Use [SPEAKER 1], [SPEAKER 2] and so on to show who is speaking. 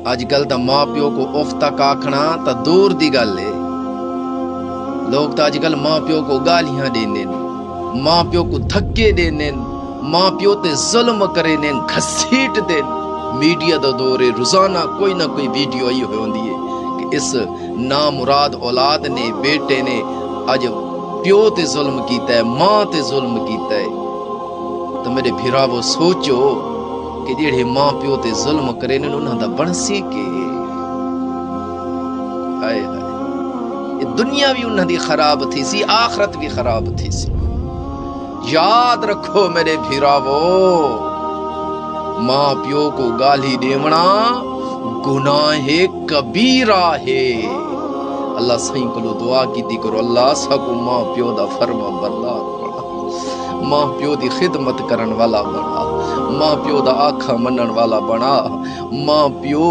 [SPEAKER 1] اج کل تا ماں پیو کو اف تک آکھنا تا دور دی گل ہے. لوگ تا اج کل ماں پیو کو گالیاں دیندے نے، ماں پیو کو دھکے دیندے نے، ماں پیو تے ظلم کرے نے، گھسیٹ دے. میڈیا دا دور ہے، روزانہ کوئی نہ کوئی ویڈیو آئی ہوئی ہوندی ہے کہ اس نامراد اولاد نے، بیٹے نے اج پیو تے ظلم کیتا ہے، ماں تے ظلم کیتا ہے. تو میرے بھراوو سوچو کہ جڑے ماں پیو تے ظلم کرے نے انہاں دا بنسی کہ ہائے ہائے یہ دنیا بھی انہاں دی خراب تھی سی، آخرت بھی خراب تھی سی. یاد رکھو میرے بھراوو، ماں پیو کو گالی دیونا گناہ کبیرہ ہے. اللہ سائیں کلو دعا کیتی کرو، اللہ ساکو ماں پیو دا فرما بردار بنا، ماں پیو دی خدمت کرن والا بنا، ماں پیو دا آکھا منن والا بنا. ماں پیو